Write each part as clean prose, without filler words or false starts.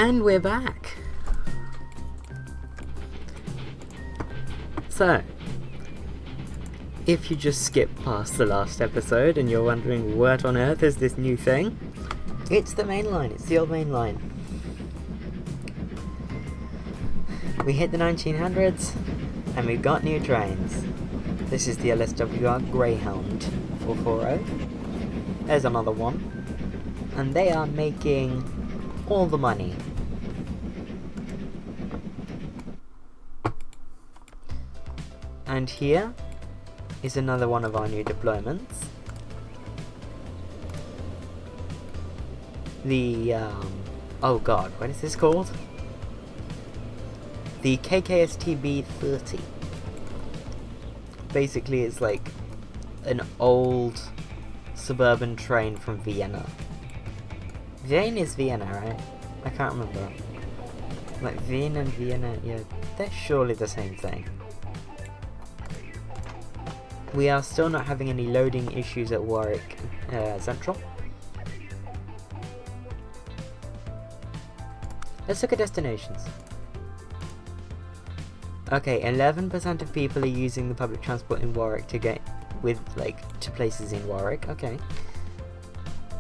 And we're back. So, if you just skipped past the last episode and you're wondering what on earth is this new thing, it's the main line, it's the old main line. We hit the 1900s and we've got new trains. This is the LSWR Greyhound 440. There's another one. And they are making all the money. And here is another one of our new deployments. The, oh god, what is this called? The KKSTB-30. Basically, it's like an old suburban train from Vienna. Vienne is Vienna, right? I can't remember. Like, Vienne and Vienna, yeah, they're surely the same thing. We are still not having any loading issues at Warwick Central. Let's look at destinations. Okay, 11% of people are using the public transport in Warwick to get to places in Warwick. Okay.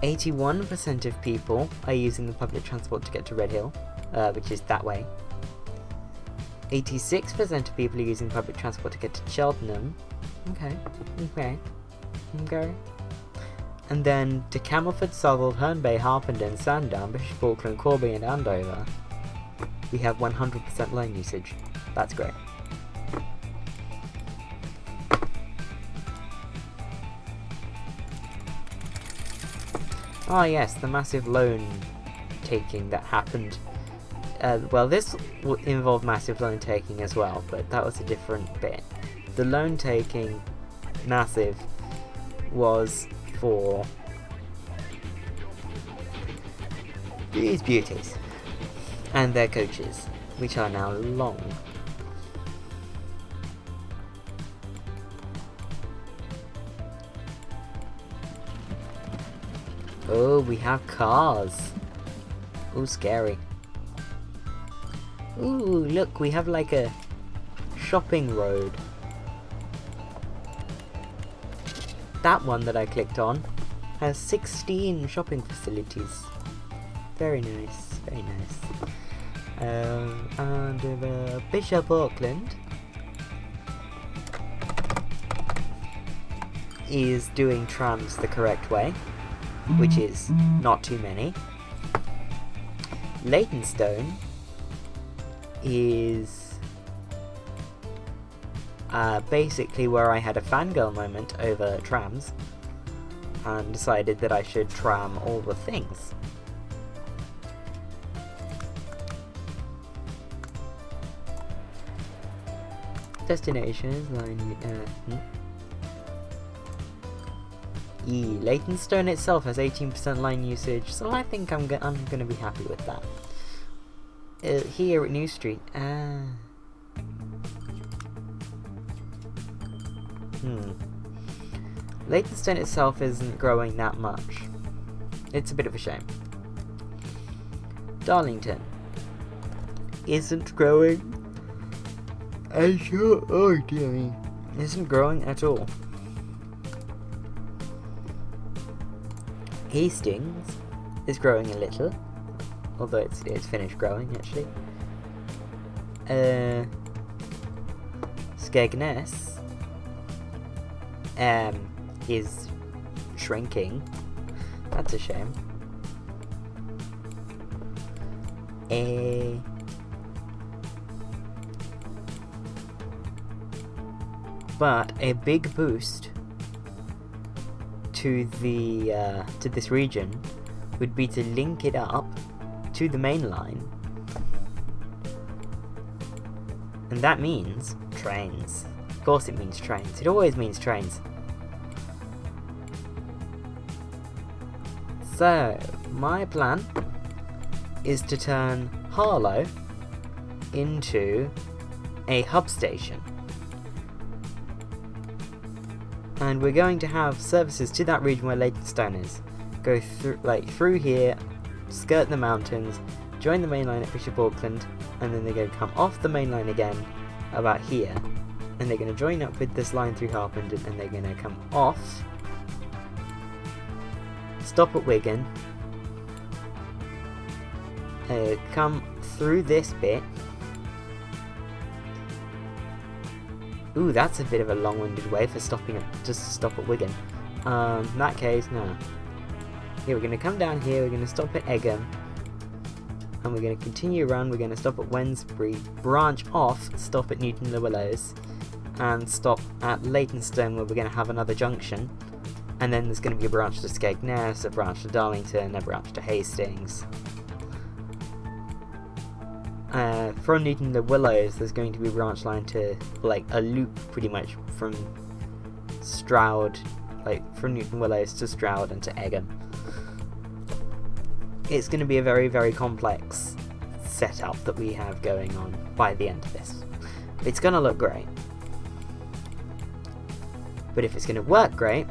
81% of people are using the public transport to get to Redhill, which is that way. 86% of people are using public transport to get to Cheltenham. Okay. And then to Camelford, Southwold, Herne Bay, Harpenden, Sandown, Bishop Auckland, Corby and Andover, we have 100% line usage. That's great. Ah yes, the massive loan taking that happened. Well, this involved massive loan taking as well, but that was a different bit. The loan taking, massive, was for these beauties and their coaches, which are now long. Oh, we have cars. Ooh, scary. Ooh, look, we have like a shopping road. That one that I clicked on has 16 shopping facilities. Very nice, very nice. And Bishop Auckland is doing trams the correct way, which is not too many. Leytonstone is basically where I had a fangirl moment over trams and decided that I should tram all the things. Destinations, Leytonstone itself has 18% line usage, so I think I'm gonna be happy with that. Here at New Street, Leytonstone itself isn't growing that much. It's a bit of a shame. Darlington isn't growing. Oh dear me. Isn't growing at all. Hastings is growing a little, although it's finished growing actually. Skegness is shrinking. That's a shame. But a big boost to this region would be to link it up to the main line, and that means trains. Of course it means trains. It always means trains. So my plan is to turn Harlow into a hub station. And we're going to have services to that region where Leytonstone is. Go through here, skirt the mountains, join the main line at Bishop Auckland, and then they're going to come off the main line again about here, and they're going to join up with this line through Harpenden, and they're going to come off, stop at Wigan, come through this bit. Ooh, that's a bit of a long-winded way for stopping just to stop at Wigan. In that case, no. Yeah, we're going to come down here, we're going to stop at Egham, and we're going to continue around, we're going to stop at Wednesbury, branch off, stop at Newton-le-Willows, and stop at Leytonstone, where we're going to have another junction, and then there's going to be a branch to Skegness, a branch to Darlington, a branch to Hastings. From Newton-le-Willows, there's going to be a branch line to, like, a loop, pretty much, from Stroud, like, from Newton-Willows to Stroud and to Egham. It's going to be a very, very complex setup that we have going on by the end of this. It's going to look great. But if it's going to work great,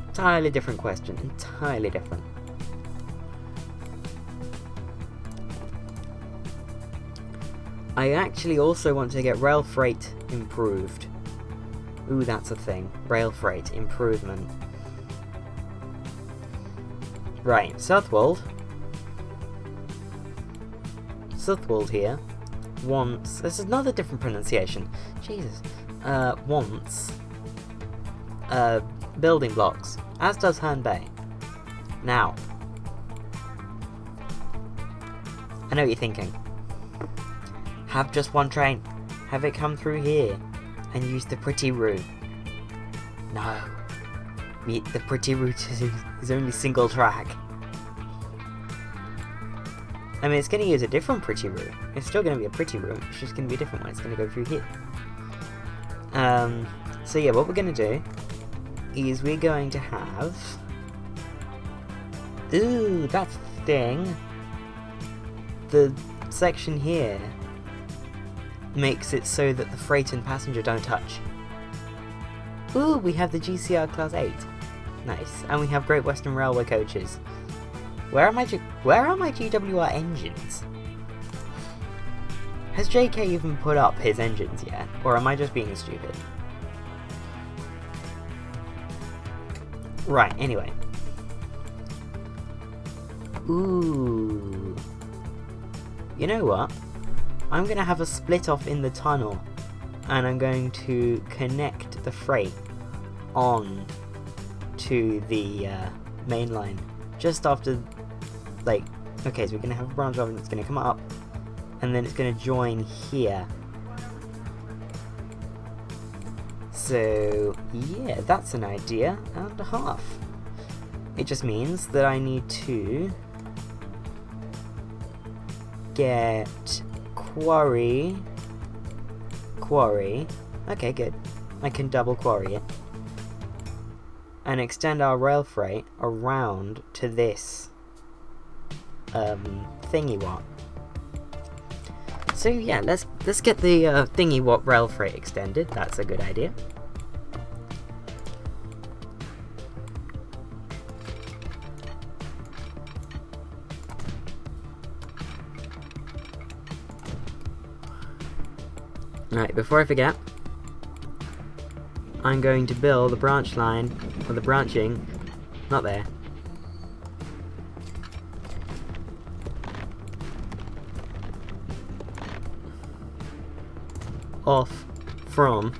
entirely different question, entirely different. I actually also want to get rail freight improved. Ooh, that's a thing. Rail freight improvement. Right, Southwold. Southwold here wants... This is another different pronunciation. Jesus. Wants... building blocks. As does Herne Bay. Now. I know what you're thinking. Have just one train. Have it come through here. And use the pretty route. No. The pretty route is only single track. I mean, it's going to use a different pretty route. It's still going to be a pretty route. It's just going to be a different one. It's going to go through here. So yeah, what we're going to do is we're going to have... Ooh, that's the thing. The section here makes it so that the freight and passenger don't touch. Ooh, we have the GCR Class 8. Nice. And we have Great Western Railway coaches. Where are my GWR engines? Has JK even put up his engines yet? Or am I just being stupid? Right, anyway. Ooh. You know what? I'm going to have a split off in the tunnel, and I'm going to connect the freight on to the main line just after, like, okay, so we're going to have a branch off and it's going to come up, and then it's going to join here. So yeah, that's an idea and a half. It just means that I need to get quarry, okay, good, I can double quarry it, and extend our rail freight around to this thingy what. So yeah, let's get the thingy what rail freight extended. That's a good idea. Right, before I forget, I'm going to build the branch line, or the branching, not there. Off from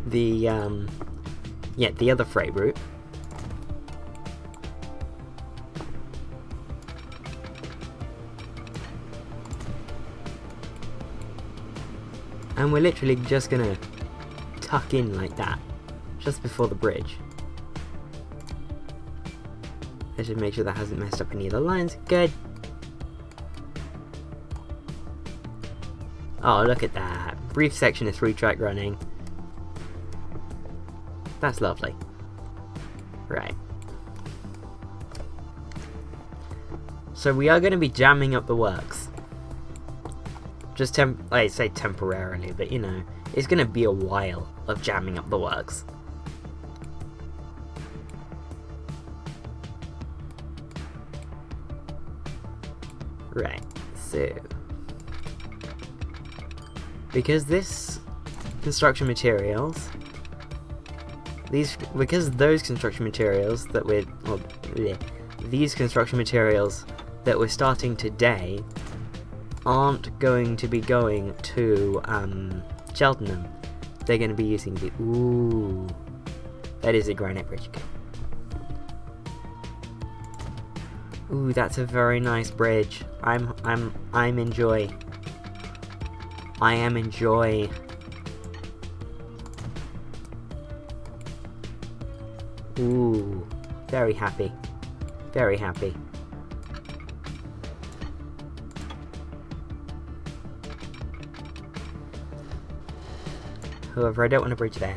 the, the other freight route. And we're literally just gonna tuck in like that, just before the bridge. I should make sure that hasn't messed up any of the lines. Good. Oh, look at that. Brief section of 3-track running. That's lovely. Right. So we are going to be jamming up the works. Just I say temporarily, but you know, it's going to be a while of jamming up the works. Right, so because this construction materials, because those construction materials that we're, well, yeah, these construction materials that we're starting today aren't going to be going to Cheltenham. They're going to be using the, ooh, that is a granite bridge. Ooh, that's a very nice bridge. I'm enjoy. I am enjoy. Ooh, very happy. Very happy. However, I don't want a bridge there.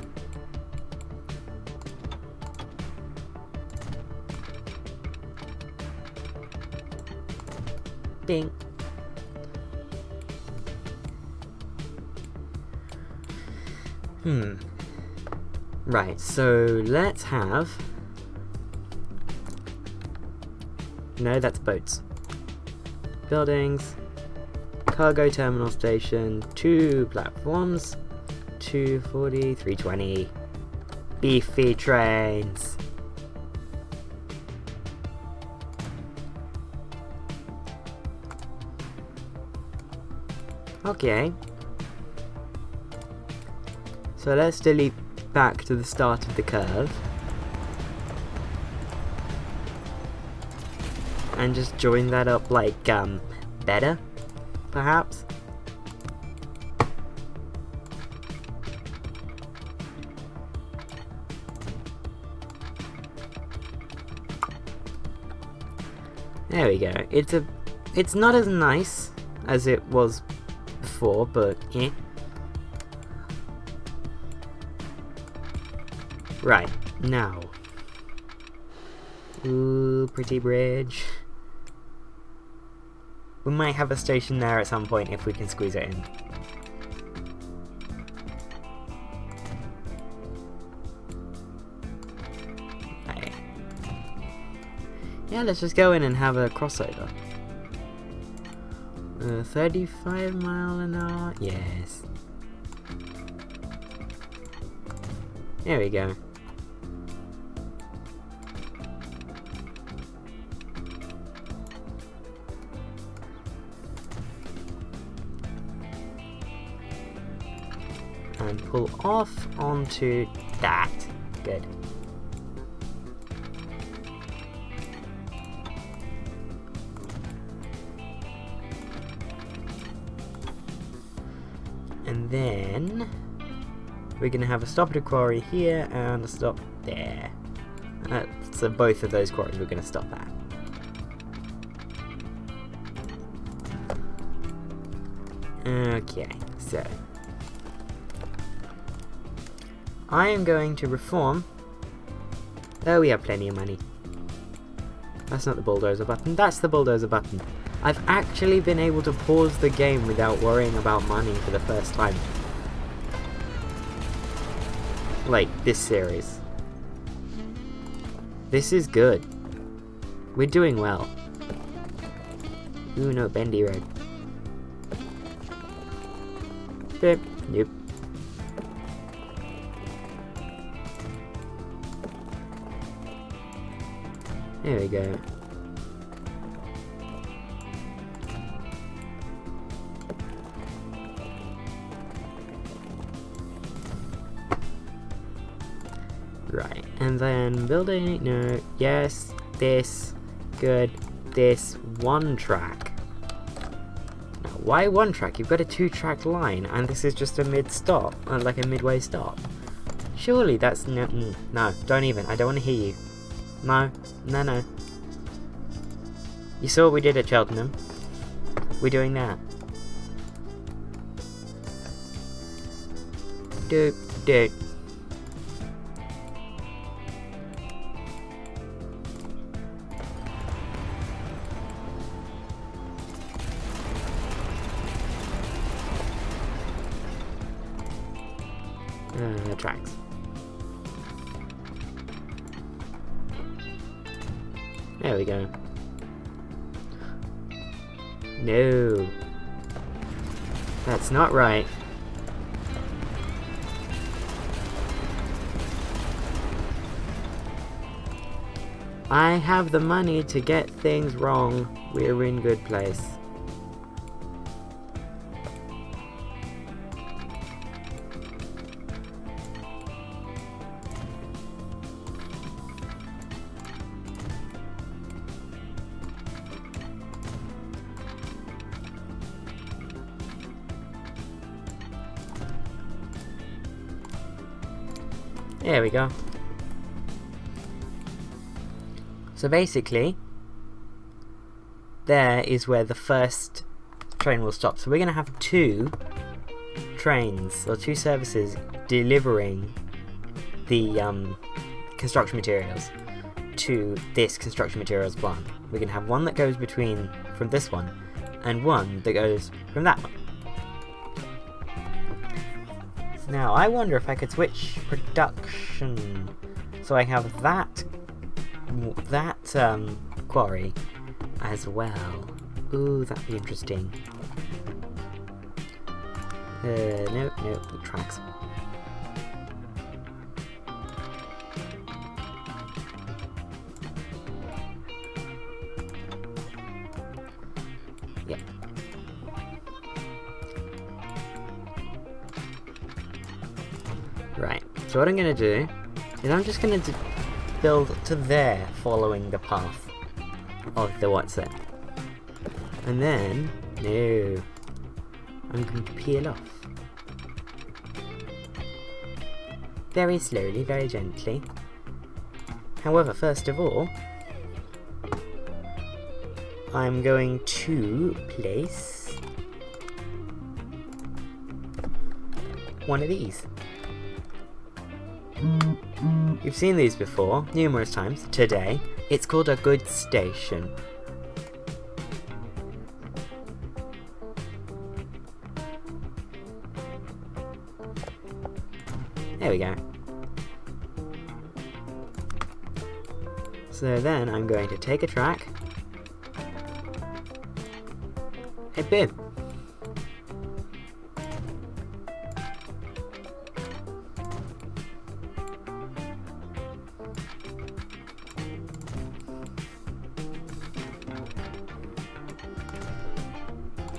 Ding. Right, so let's have... No, that's boats. Buildings. Cargo terminal station. 2 platforms. 240, 320. Beefy trains. Okay. So let's delete back to the start of the curve. And just join that up like, better, perhaps? There we go. It's not as nice as it was before, but eh. Right, now. Ooh, pretty bridge. We might have a station there at some point if we can squeeze it in. Right. Yeah, let's just go in and have a crossover. 35 mile an hour? Yes. There we go. And pull off onto that. Good. And then we're going to have a stop at a quarry here and a stop there. So both of those quarries we're going to stop at. Okay, so I am going to reform. Oh, we have plenty of money. That's not the bulldozer button, that's the bulldozer button. I've actually been able to pause the game without worrying about money for the first time. Like, this series. This is good. We're doing well. Ooh, no, bendy road. Beep. Yep. There we go. Right, and then building, no, yes, this, good, this, 1 track. Now, why 1 track? You've got a 2-track line, and this is just a mid-stop, like a midway stop. Surely that's, no, don't even, I don't want to hear you. No. You saw what we did at Cheltenham? We're doing that. Doop. Tracks. There we go. No. That's not right. I have the money to get things wrong. We're in good place. There we go. So basically, there is where the first train will stop. So we're going to have 2 trains, or 2 services, delivering the construction materials to this construction materials plant. We're going to have one that goes from this one, and one that goes from that one. So now, I wonder if I could switch production, so I have that quarry as well. Ooh, that'd be interesting. Nope, the tracks. Yeah. Right, so what I'm gonna do is I'm just gonna build to there, following the path of the what's it. And then, no, I'm going to peel off. Very slowly, very gently. However, first of all, I'm going to place one of these. You've seen these before, numerous times. Today, it's called a goods station. There we go. So then I'm going to take a track. Hey, boom.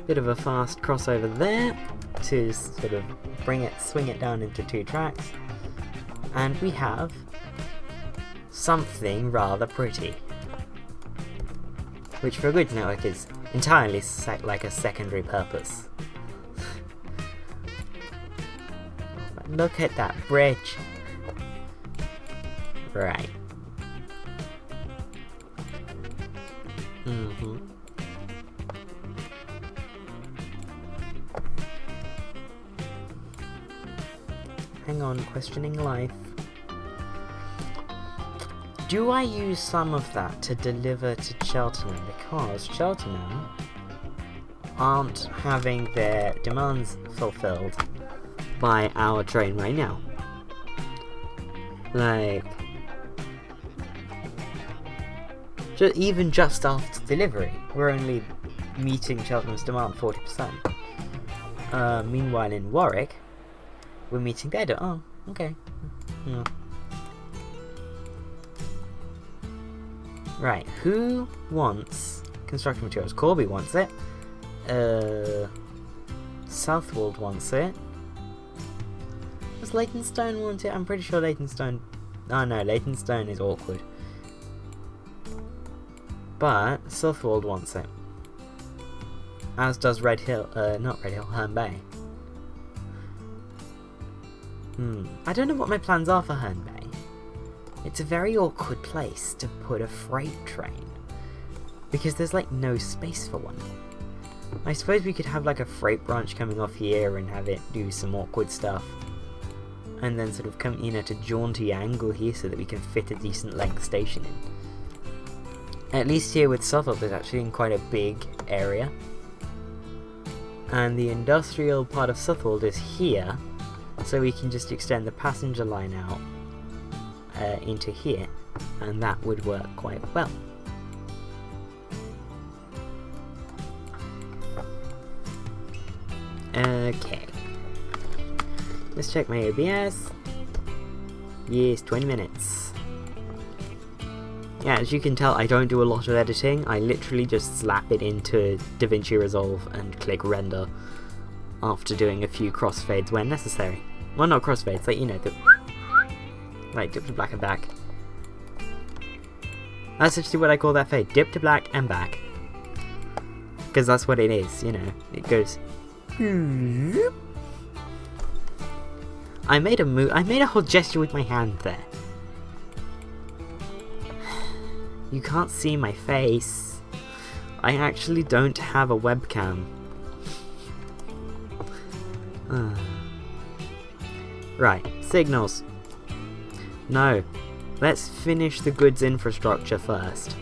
Bit of a fast crossover there to sort of swing it down into 2 tracks, and we have something rather pretty, which for a goods network is entirely like a secondary purpose. Look at that bridge. Right. Hang on, questioning life. Do I use some of that to deliver to Cheltenham? Because Cheltenham aren't having their demands fulfilled by our train right now. Like, even just after delivery, we're only meeting Cheltenham's demand 40%. Meanwhile in Warwick, we're meeting their demand. Oh, okay. Yeah. Right, who wants construction materials? Corby wants it. Southwold wants it. Does Leytonstone want it? I'm pretty sure Leytonstone... Oh no, Leytonstone is awkward. But Southwold wants it. As does Red Hill, not Red Hill, Herne Bay. I don't know what my plans are for Herne Bay. It's a very awkward place to put a freight train, because there's like no space for one. I suppose we could have like a freight branch coming off here and have it do some awkward stuff, and then sort of come in at a jaunty angle here so that we can fit a decent length station in. At least here with Southwold, there's actually in quite a big area, and the industrial part of Southwold is here, so we can just extend the passenger line out into here, and that would work quite well. Okay. Let's check my OBS. Yes, 20 minutes. Yeah, as you can tell, I don't do a lot of editing. I literally just slap it into DaVinci Resolve and click render after doing a few crossfades when necessary. Well, not crossfades, like, you know, like dip to black and back. That's actually what I call that fade, dip to black and back. Because that's what it is, you know, it goes... I made a whole gesture with my hand there. You can't see my face. I actually don't have a webcam. Right, signals. No, let's finish the goods infrastructure first.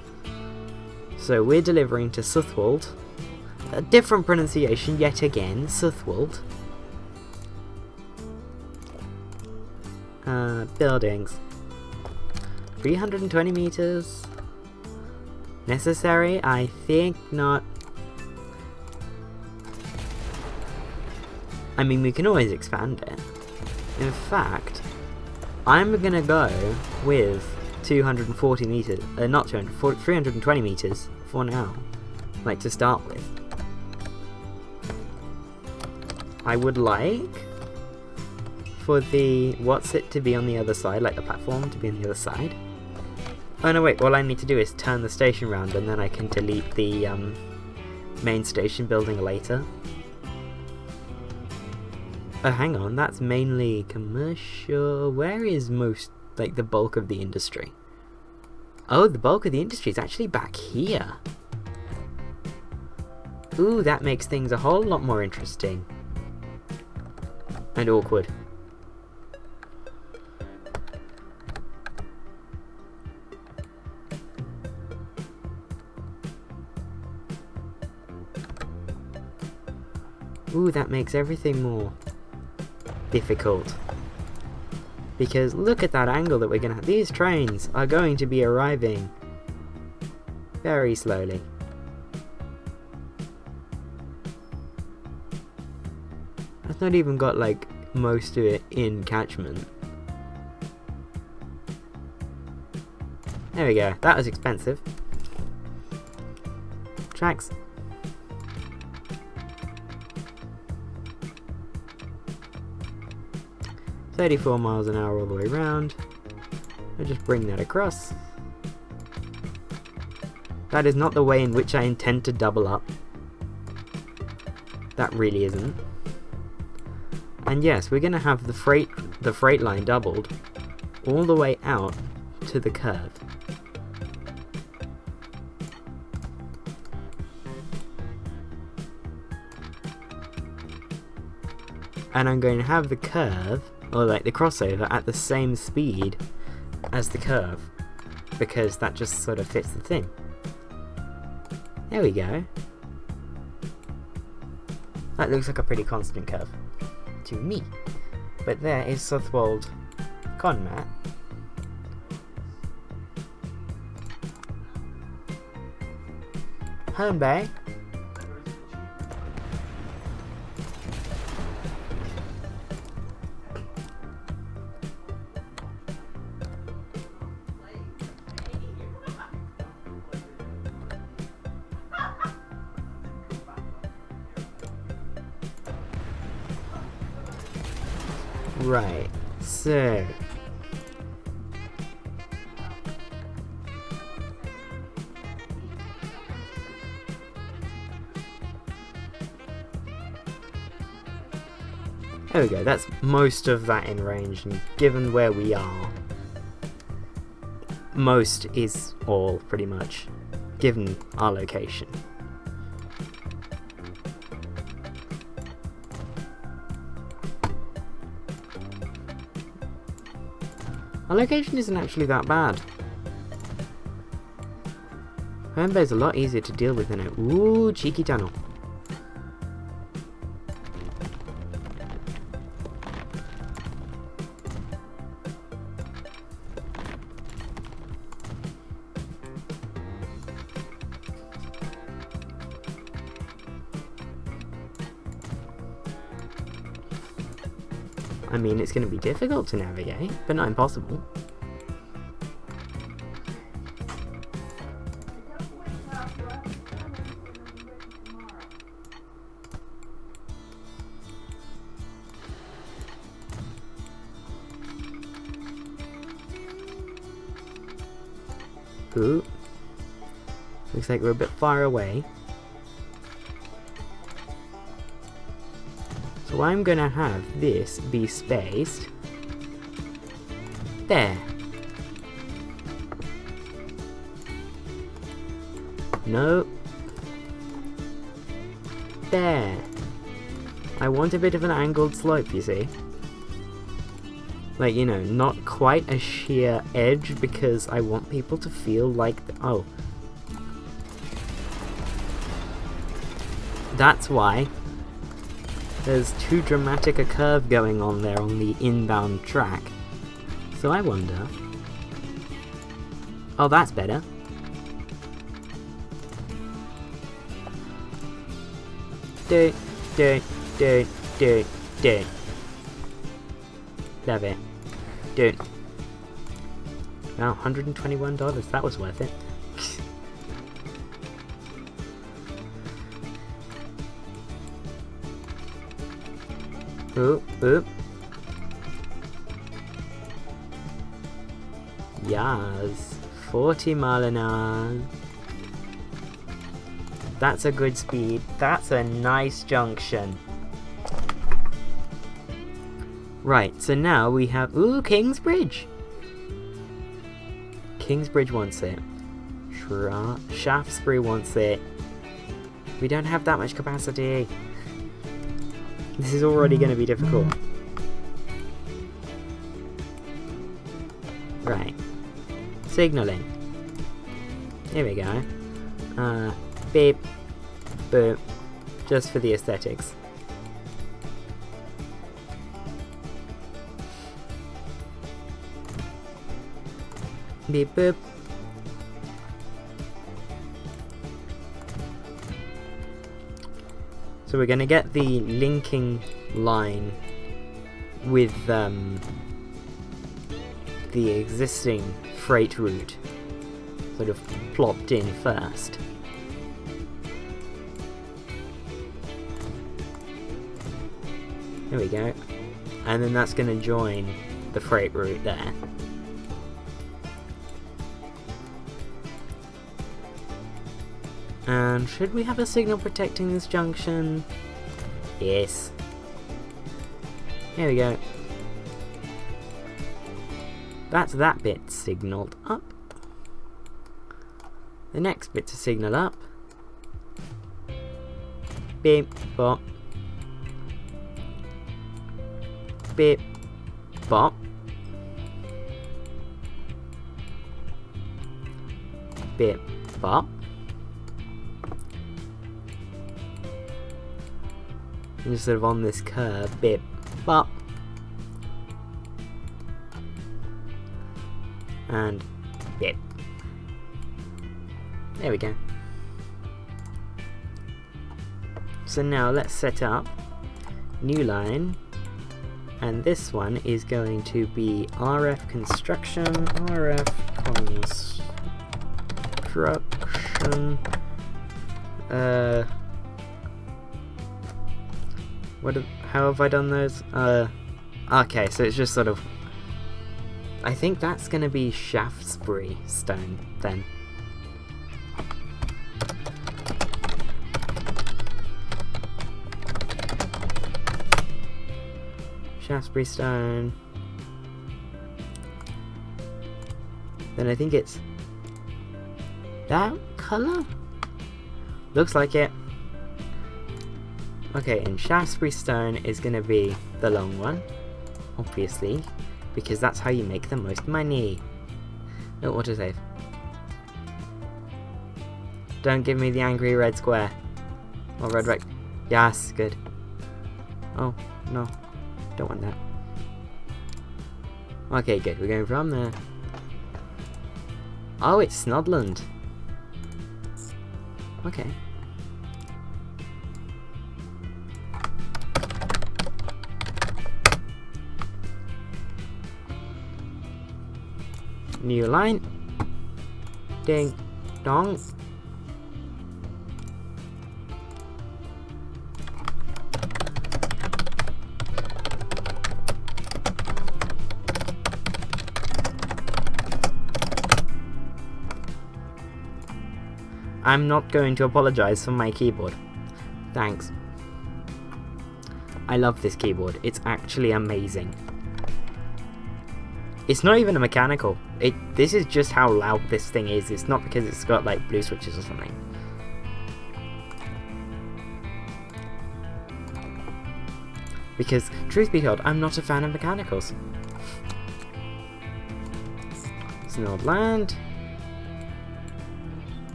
So we're delivering to Southwold. A different pronunciation yet again, Southwold. Buildings. 320 meters. Necessary? I think not. I mean, we can always expand it. In fact, I'm gonna go with 240 meters, not 240, 320 meters for now, like to start with. I would like for the what's it to be on the other side, like the platform to be on the other side. Oh no, wait, all I need to do is turn the station round and then I can delete the main station building later. Oh, hang on, that's mainly commercial. Where is most, like, the bulk of the industry? Oh, the bulk of the industry is actually back here. Ooh, that makes things a whole lot more interesting. And awkward. Ooh, that makes everything more difficult. Because look at that angle that we're gonna have. These trains are going to be arriving very slowly. That's not even got like most of it in catchment. There we go. That was expensive. Tracks. $34 miles an hour all the way around. I'll just bring that across. That is not the way in which I intend to double up. That really isn't. And yes, we're gonna have the freight line doubled all the way out to the curve. And I'm going to have the curve, or like the crossover, at the same speed as the curve, because that just sort of fits the thing. There we go. That looks like a pretty constant curve to me. But there is Southwold Conmat. Home Bay. Right, so there we go, that's most of that in range, and given where we are, most is all pretty much, given our location. Our location isn't actually that bad. Home Bay's a lot easier to deal with than it. Ooh, cheeky tunnel. I mean, it's going to be difficult to navigate, but not impossible. Ooh. Looks like we're a bit far away. So I'm gonna have this be spaced there. No. There. I want a bit of an angled slope, you see. Like, you know, not quite a sheer edge, because I want people to feel like... oh. That's why. There's too dramatic a curve going on there on the inbound track. So I wonder... oh, that's better. Do, do, do, do, do. Love it. Dude. Wow, $121. That was worth it. Oop, oop. Yes. 40 mile an hour. That's a good speed. That's a nice junction. Right, so now we have... ooh, Kingsbridge! Kingsbridge wants it. Shaftesbury wants it. We don't have that much capacity. This is already going to be difficult. Right. Signalling. Here we go. Beep. Boop. Just for the aesthetics. Beep boop. So we're going to get the linking line with the existing freight route sort of plopped in first. There we go. And then that's going to join the freight route there. And should we have a signal protecting this junction? Yes. Here we go. That's that bit signalled up. The next bit to signal up. Beep, bop. Beep, bop. Beep, bop. And just sort of on this curve, bip, bop, and bip. There we go. So now let's set up new line, and this one is going to be RF construction, how have I done those? Okay, so it's just sort of... I think that's going to be Shaftesbury stone, then. Shaftesbury stone. Then I think it's... that colour? Looks like it. Okay, and Shaftesbury stone is going to be the long one, obviously, because that's how you make the most money. Oh, autosave. Don't give me the angry red square. Or red right. Yes, good. Oh, no. Don't want that. Okay, good. We're going from there. Oh, it's Snodland. Okay. New line. Ding dong. I'm not going to apologize for my keyboard. Thanks. I love this keyboard. It's actually amazing. It's not even a mechanical. This is just how loud this thing is. It's not because it's got like blue switches or something. Because, truth be told, I'm not a fan of mechanicals. Snowed Land.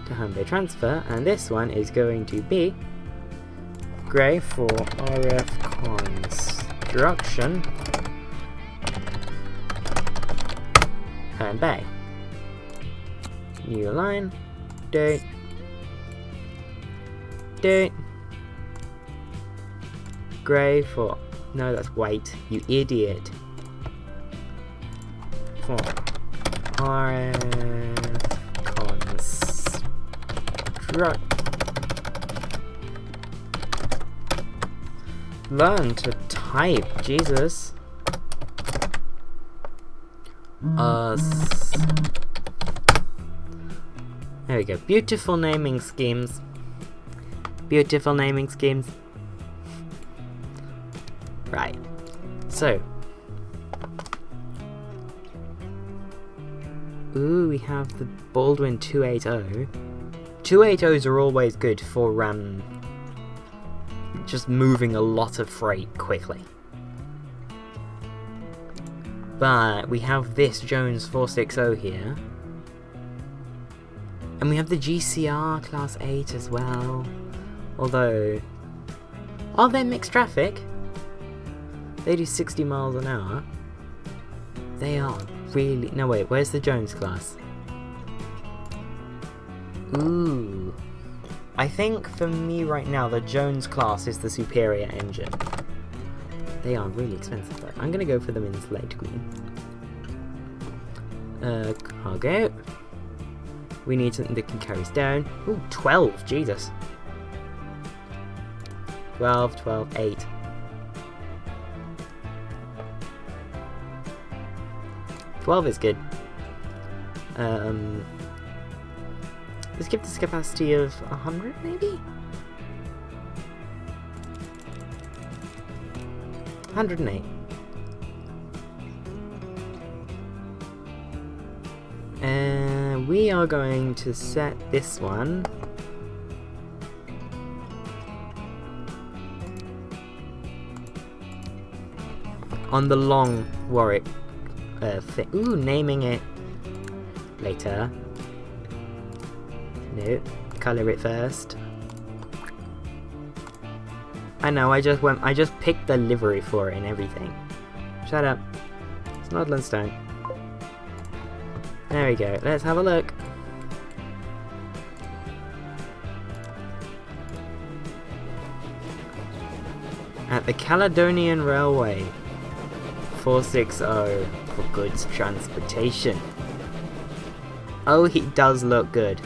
To home bay transfer. And this one is going to be grey for RF construction. Home bay. New line. Date. Date. Grey for... No, that's white. You idiot. For RF construct. Learn to type, Jesus. There we go. Beautiful naming schemes. Beautiful naming schemes. Right. So. Ooh, we have the Baldwin 280. 280s are always good for just moving a lot of freight quickly. But we have this Jones 460 here. And we have the GCR Class 8 as well. Although... Are they mixed traffic? They do 60 miles an hour. They are really... No, wait, where's the Jones class? Ooh. I think for me right now, the Jones class is the superior engine. They are really expensive though. I'm gonna go for them in slate green. Cargo. We need something that can carry us down. Ooh, 12, Jesus. 12, 12, 8. $12 is good. Let's give this capacity of 100, maybe? 108. And we are going to set this one on the long Warwick thing. Ooh, naming it later. No, colour it first. I know, I just picked the livery for it and everything. Shut up. It's Snodland Stone. There we go, let's have a look. At the Caledonian Railway 460 for goods transportation. Oh, he does look good.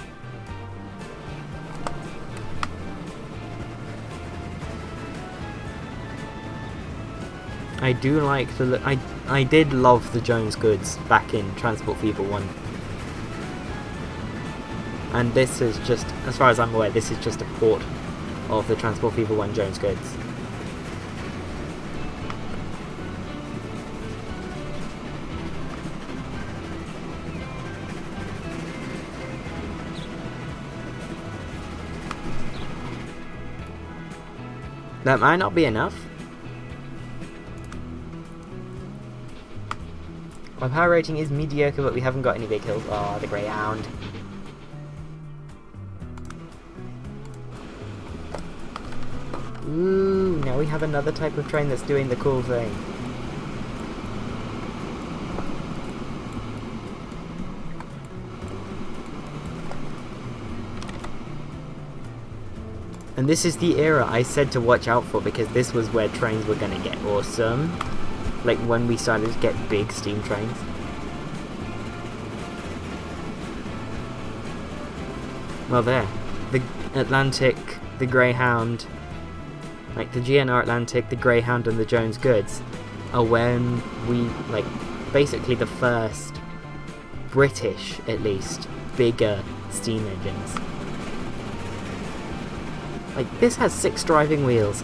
I do like the look. I did love the Jones goods back in Transport Fever 1. And this is just, as far as I'm aware, this is just a port of the Transport Fever 1 Jones goods. That might not be enough. My power rating is mediocre, but we haven't got any big hills. Oh, the Greyhound. Ooh, now we have another type of train that's doing the cool thing. And this is the era I said to watch out for, because this was where trains were going to get awesome. Like when we started to get big steam trains. well, there. The Atlantic, the Greyhound, like the GNR Atlantic, the Greyhound, and the Jones Goods are when we, like, basically the first British, at least, bigger steam engines. Like, this has 6 driving wheels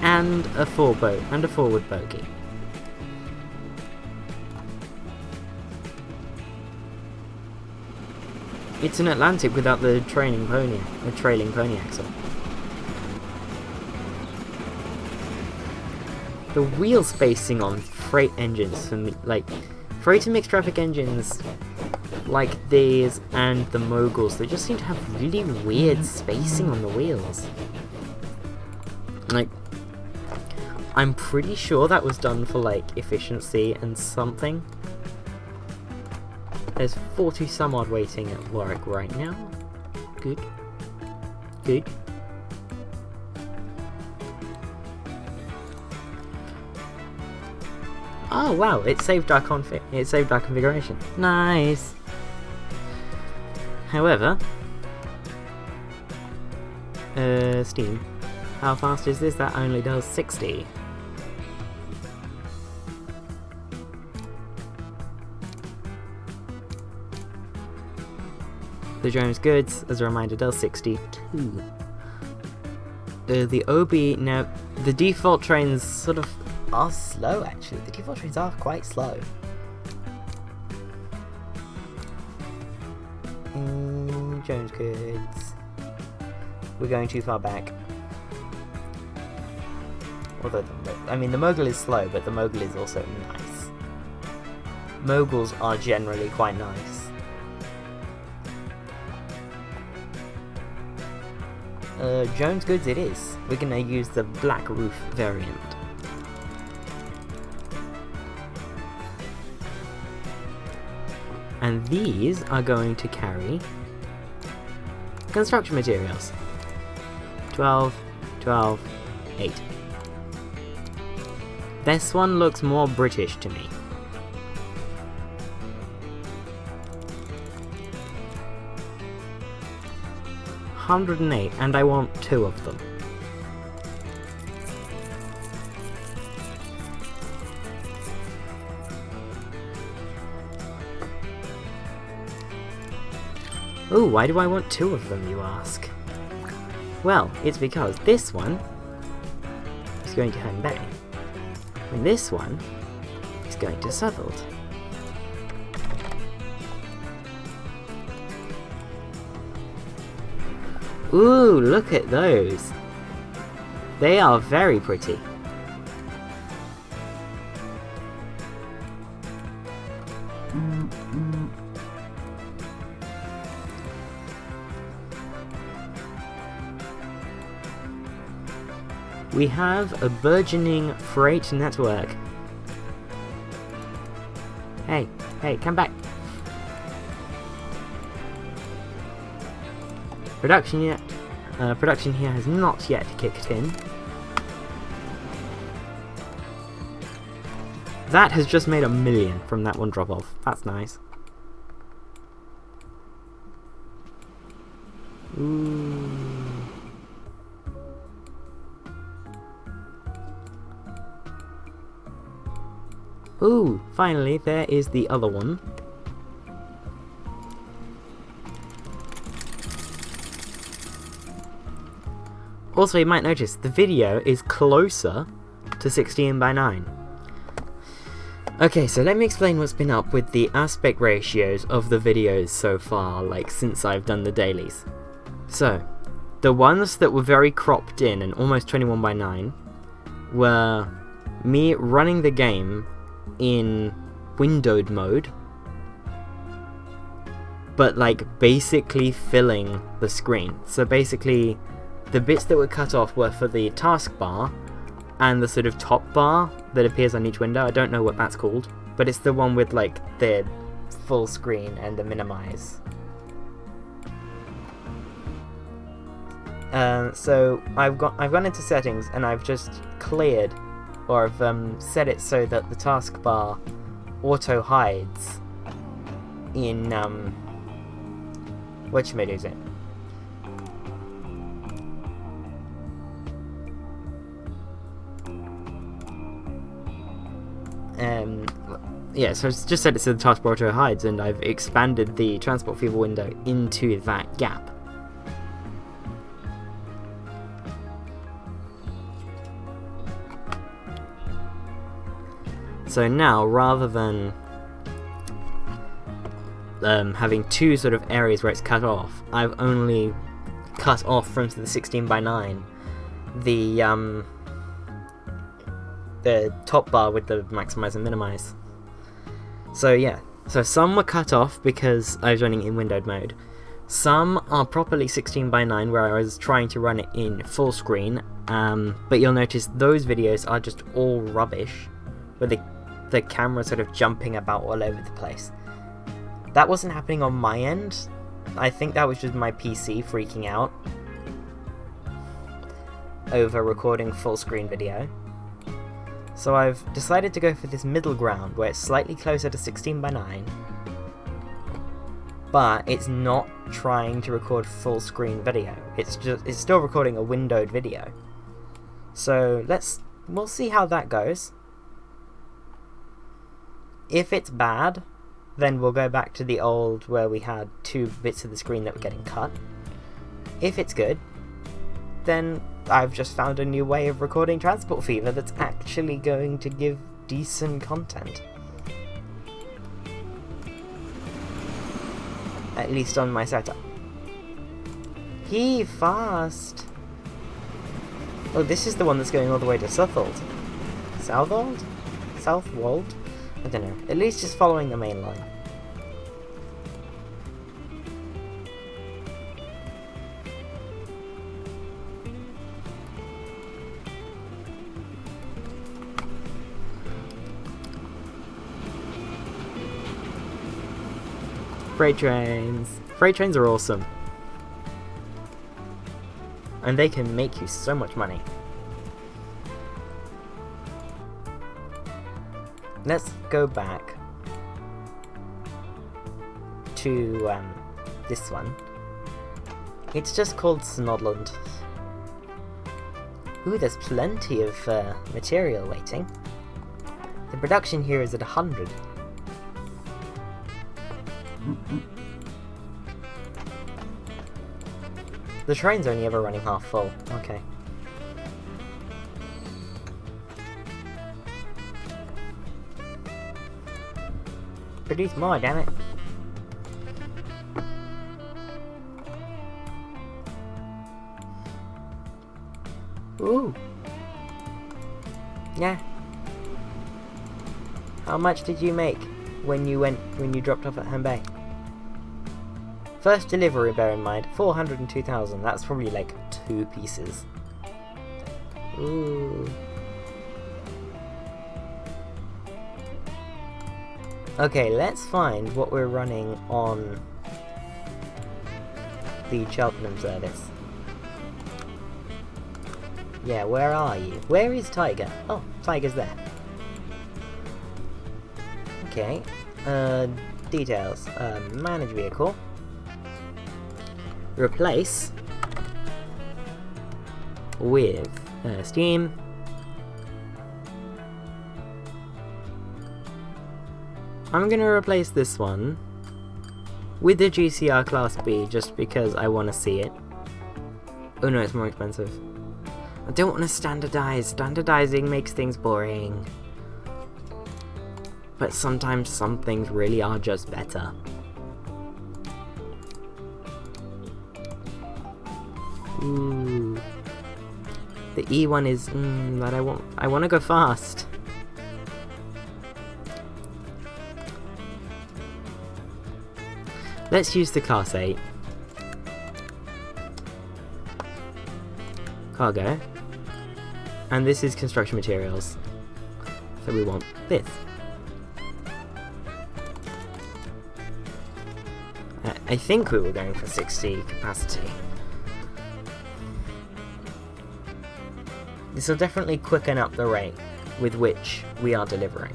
and a forward bogie. It's an Atlantic without the trailing pony axle. The wheel spacing on freight engines, for me, like freight and mixed traffic engines like these and the Moguls, they just seem to have really weird spacing on the wheels. Like, I'm pretty sure that was done for like efficiency and something. There's 40 some odd waiting at Warwick right now. Good. Good. Oh wow, it saved our configuration. Nice. However, Steam, how fast is this? That only does 60. The Jones Goods, as a reminder, does 62. The OB, now, the default trains sort of are slow, actually. The default trains are quite slow. Jones Goods. We're going too far back. Although, the Mogul is slow, but the Mogul is also nice. Moguls are generally quite nice. Jones Goods it is. We're gonna use the black roof variant. And these are going to carry construction materials. 12, 12, 8. This one looks more British to me. $108, and I want 2 of them. Ooh, why do I want 2 of them, you ask? Well, it's because this one is going to Herne Bay, and this one is going to Suffield. Ooh, look at those. They are very pretty. We have a burgeoning freight network. Hey, come back. Production here has not yet kicked in. That has just made $1 million from that one drop off. That's nice. Ooh. Ooh, finally, there is the other one. Also, you might notice, the video is closer to 16:9. Okay, so let me explain what's been up with the aspect ratios of the videos so far, like, since I've done the dailies. So, the ones that were very cropped in and almost 21:9 were me running the game in windowed mode, but like basically filling the screen. So basically the bits that were cut off were for the taskbar and the sort of top bar that appears on each window. I don't know what that's called, but it's the one with like the full screen and the minimize. So I've gone into settings and I've just cleared, or I've set it so that the taskbar auto hides in whatchamacallit, yeah, so it's just set it so the taskbar auto hides, and I've expanded the transport fever window into that gap. So now, rather than having two sort of areas where it's cut off, I've only cut off from the 16:9 the top bar with the maximize and minimize. So yeah, so some were cut off because I was running in windowed mode. Some are properly 16:9 where I was trying to run it in full screen, but you'll notice those videos are just all rubbish, with the camera sort of jumping about all over the place. That wasn't happening on my end. I think that was just my PC freaking out over recording full screen video. So I've decided to go for this middle ground where it's slightly closer to 16:9, but it's not trying to record full screen video. It's still recording a windowed video. So we'll see how that goes. If it's bad, then we'll go back to the old where we had two bits of the screen that were getting cut. If it's good, then I've just found a new way of recording Transport Fever that's actually going to give decent content. At least on my setup. He fast! Oh, this is the one that's going all the way to Southold. Southold? Southwold? I don't know. At least it's following the main line. Freight trains. Freight trains are awesome. And they can make you so much money. Let's go back to this one. It's just called Snodland. Ooh, there's plenty of material waiting. The production here is at 100. The train's only ever running half full. Okay. Produce more, damn it. Ooh. Yeah. How much did you make when you dropped off at Home Bay? First delivery, bear in mind, 402,000. That's probably like 2 pieces. Ooh. Okay, let's find what we're running on the Cheltenham service. Yeah, where are you? Where is Tiger? Oh, Tiger's there. Okay. Details. Manage vehicle. Replace with Steam. I'm gonna replace this one with the GCR Class B just because I want to see it. Oh no, it's more expensive. I don't want to standardize. Standardizing makes things boring. But sometimes some things really are just better. Ooh. The E one is that I want to go fast. Let's use the Class 8. Cargo. And this is construction materials. So we want this. I think we were going for 60 capacity. This will definitely quicken up the rate with which we are delivering.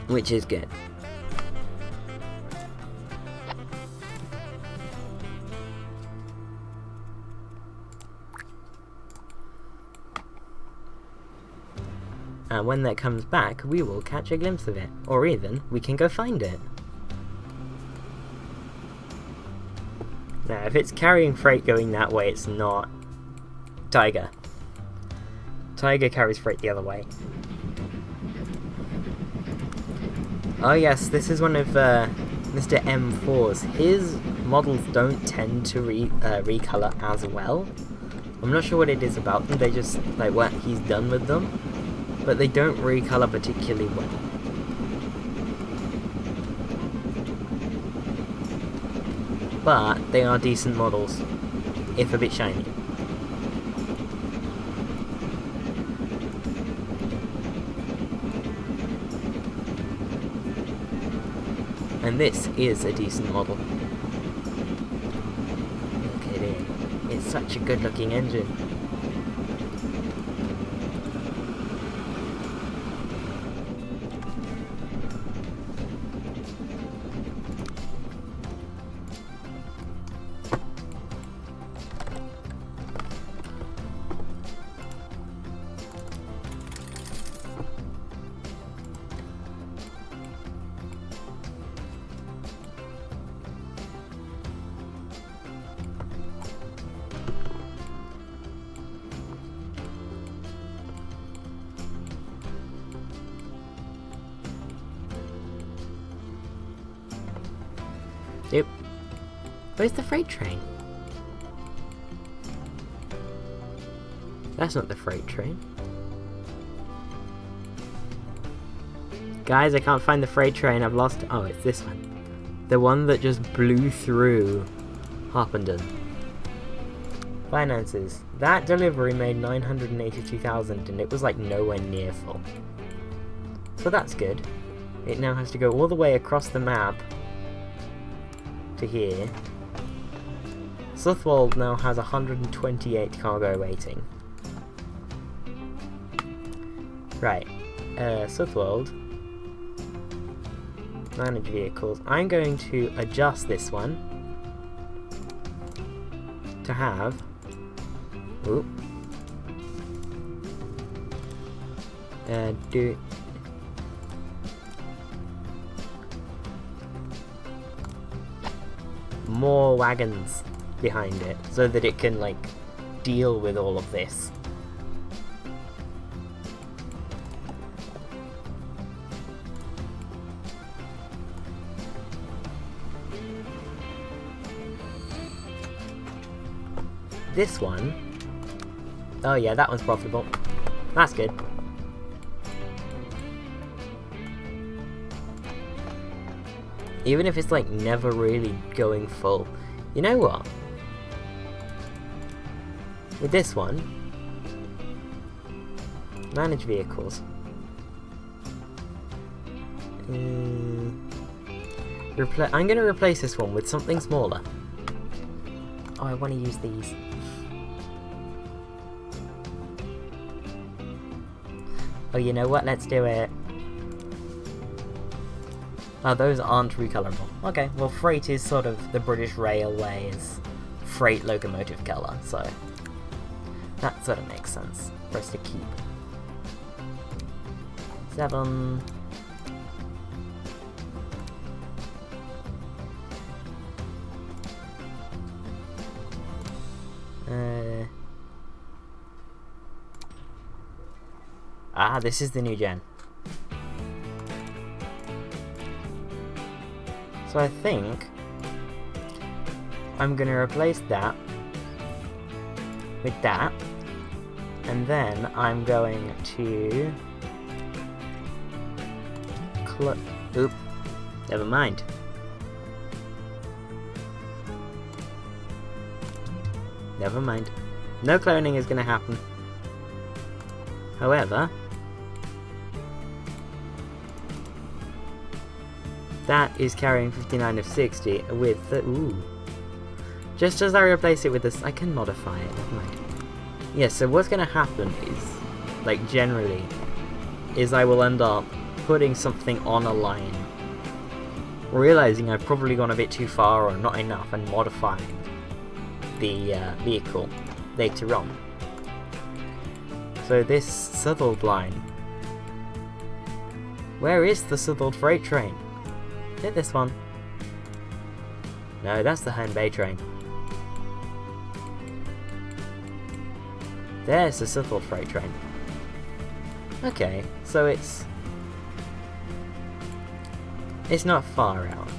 Which is good. And when that comes back, we will catch a glimpse of it. Or even, we can go find it. Now, if it's carrying freight going that way, it's not Tiger. Tiger carries freight the other way. Oh yes, this is one of Mr. M4's. His models don't tend to recolor as well. I'm not sure what it is about them, they just, like, what he's done with them. But they don't recolor particularly well. But they are decent models, if a bit shiny. And this is a decent model. Look at it. It's such a good looking engine. Yep. Where's the freight train? That's not the freight train. Guys, I can't find the freight train. I've lost... Oh, it's this one. The one that just blew through Harpenden. Finances. That delivery made 982,000 and it was like nowhere near full. So that's good. It now has to go all the way across the map to here. Southwold now has 128 cargo waiting. Right, Southwold, manage vehicles. I'm going to adjust this one to have, oop, do more wagons behind it so that it can like deal with all of this. This one, oh yeah, that one's profitable. That's good. Even if it's like never really going full. You know what? With this one, manage vehicles. I'm going to replace this one with something smaller. Oh, I want to use these. Oh, you know what? Let's do it. Oh, those aren't recolorable. Okay, well, freight is sort of the British Railways freight locomotive colour, so that sort of makes sense for us to keep. 7. This is the new gen. So I think I'm gonna replace that with that, and then I'm going to oop, never mind. Never mind. No cloning is gonna happen. However, that is carrying 59 of 60 with the... Ooh. Just as I replace it with this, I can modify it, never mind. Yeah, so what's going to happen is, like generally, is I will end up putting something on a line, realizing I've probably gone a bit too far or not enough, and modifying the vehicle later on. So this Southwold line Where is the Southwold freight train? Is it this one? No, that's the Herne Bay train. There's the Southwold freight train. Okay, so it's not far out.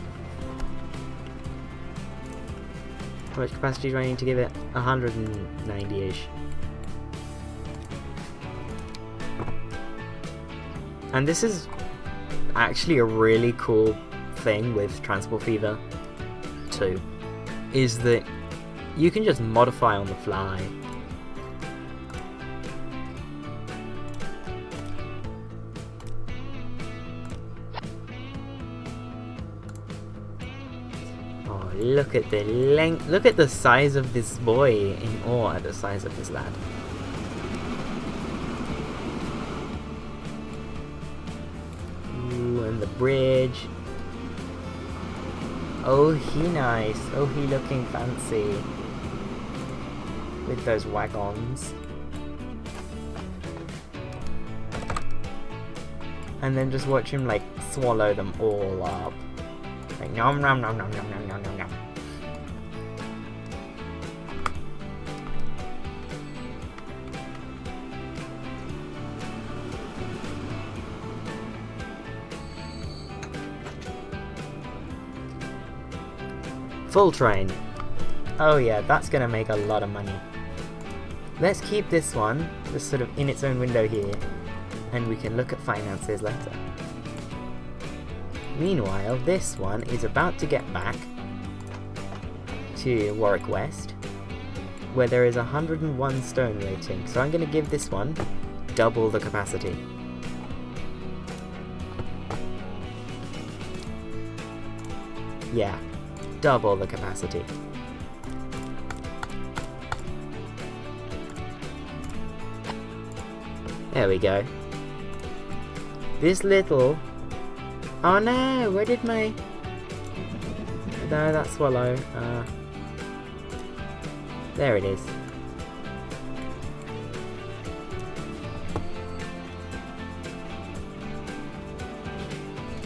How much capacity do I need to give it? 190-ish. And this is actually a really cool thing with Transport Fever 2, is that you can just modify on the fly. Oh, look at the length, look at the size of this boy in awe at the size of this lad. The bridge. Oh, he nice. Oh, he looking fancy with those wagons. And then just watch him like swallow them all up. Like nom nom nom nom nom nom nom nom nom. Full train. Oh yeah, that's gonna make a lot of money. Let's keep this one, just sort of in its own window here, and we can look at finances later. Meanwhile, this one is about to get back to Warwick West, where there is 101 stone rating, so I'm gonna give this one double the capacity. Yeah. Double the capacity. There we go. This little... Oh no, where did my... No, that swallow. There it is.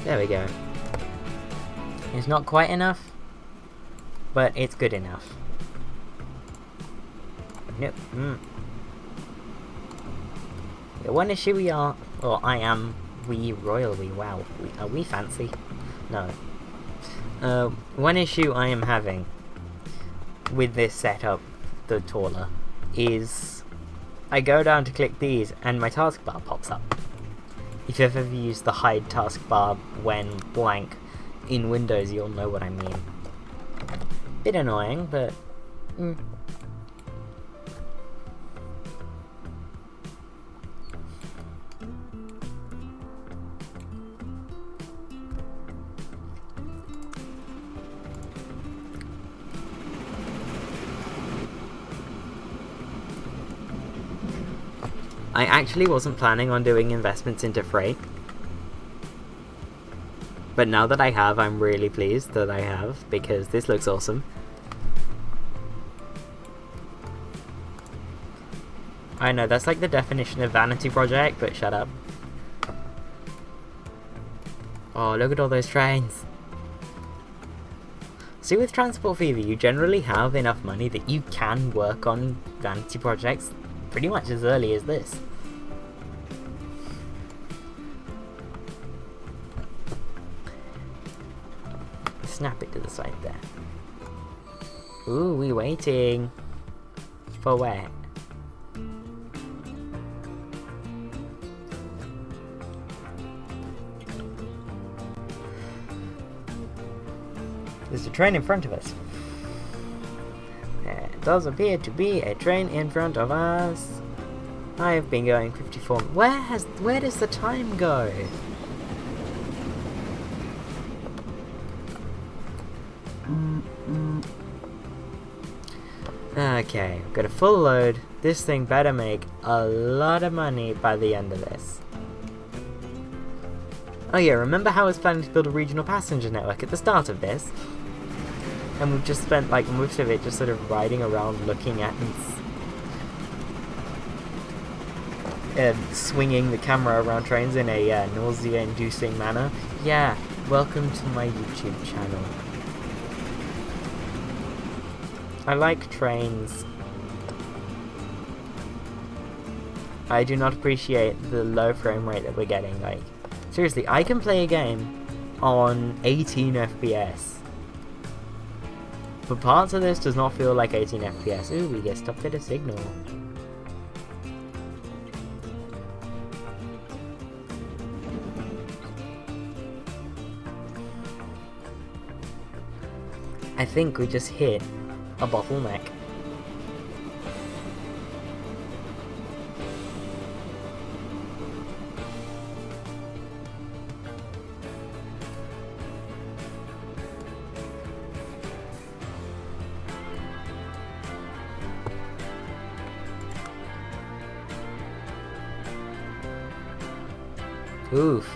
There we go. It's not quite enough, but it's good enough. Nope. The one issue we are, or I am, wow, are we fancy? No. One issue I am having with this setup, the Taller, is I go down to click these and my taskbar pops up. If you've ever used the hide taskbar when blank in Windows, you'll know what I mean. Bit annoying, but... I actually wasn't planning on doing investments into freight. But now that I have, I'm really pleased that I have, because this looks awesome. I know, that's like the definition of vanity project, but shut up. Oh, look at all those trains. See, with Transport Fever, you generally have enough money that you can work on vanity projects pretty much as early as this. Snap it to the side there. Ooh, we waiting. For where? There's a train in front of us. There does appear to be a train in front of us. I have been going 54. Where does the time go? Okay, got a full load. This thing better make a lot of money by the end of this. Oh yeah, remember how I was planning to build a regional passenger network at the start of this? And we've just spent like most of it just sort of riding around looking at swinging the camera around trains in a nausea-inducing manner. Yeah, welcome to my YouTube channel. I like trains. I do not appreciate the low frame rate that we're getting. Like, seriously, I can play a game on 18 FPS. But parts of this does not feel like 18 FPS. Ooh, we get stopped at a signal. I think we just hit a bottleneck. Oof.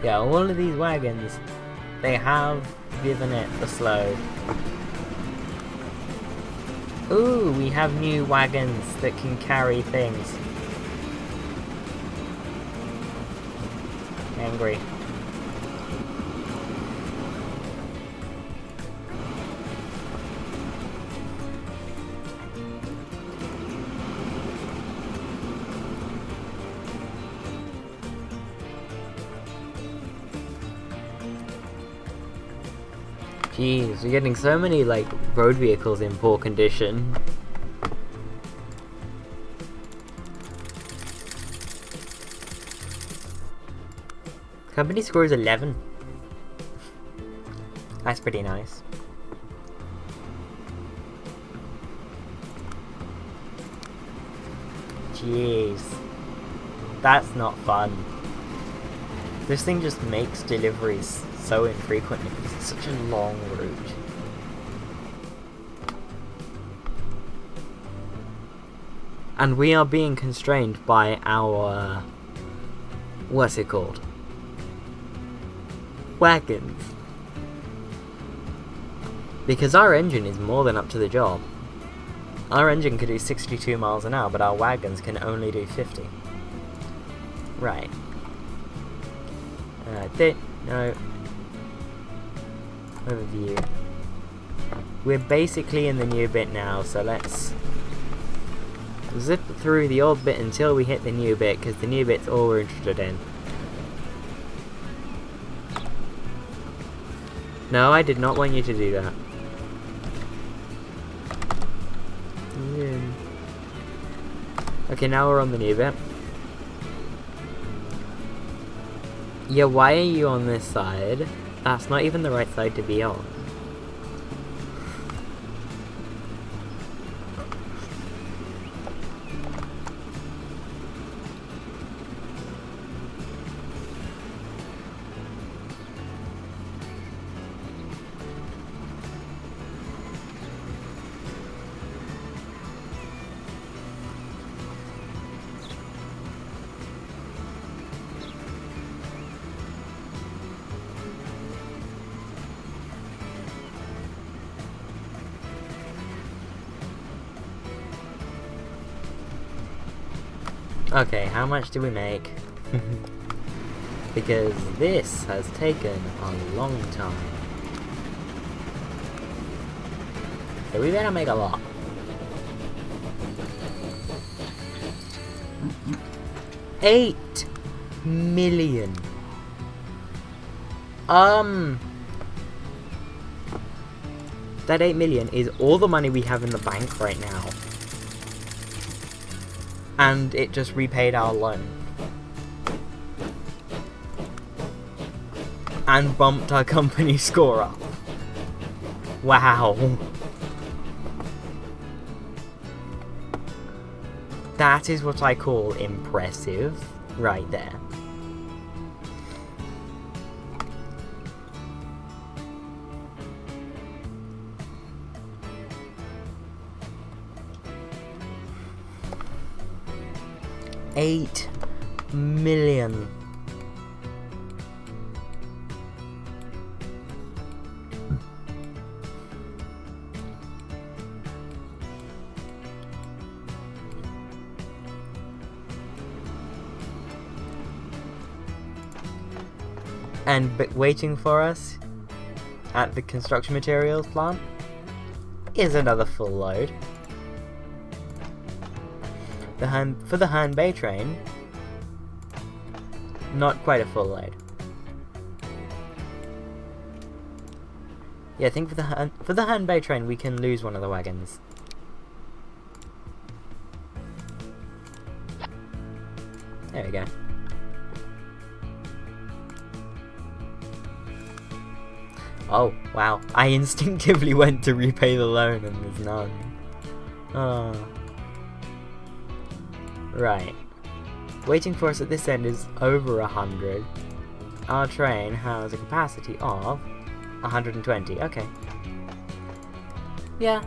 Yeah, all of these wagons, they have given it the slow. Ooh, we have new wagons that can carry things. Angry. Jeez, we're getting so many, like, road vehicles in poor condition. Company score is 11. That's pretty nice. Jeez. That's not fun. This thing just makes deliveries so infrequently because it's such a long route. And we are being constrained by our... what's it called? Wagons. Because our engine is more than up to the job. Our engine can do 62 miles an hour, but our wagons can only do 50. Right. No. Overview. We're basically in the new bit now, so let's zip through the old bit until we hit the new bit, because the new bit's all we're interested in. No, I did not want you to do that. Okay, now we're on the new bit. Yeah, why are you on this side? That's not even the right side to be on. Okay, how much do we make? Because this has taken a long time. So we better make a lot. $8 million. That 8 million is all the money we have in the bank right now. And it just repaid our loan. And bumped our company score up. Wow. That is what I call impressive, right there. $8 million. And waiting for us at the construction materials plant is another full load. For the Han Bay train, not quite a full load. Yeah, I think for the Han Bay train we can lose one of the wagons. There we go. Oh, wow. I instinctively went to repay the loan and there's none. Oh. Right. Waiting for us at this end is over 100. Our train has a capacity of 120. Okay. Yeah.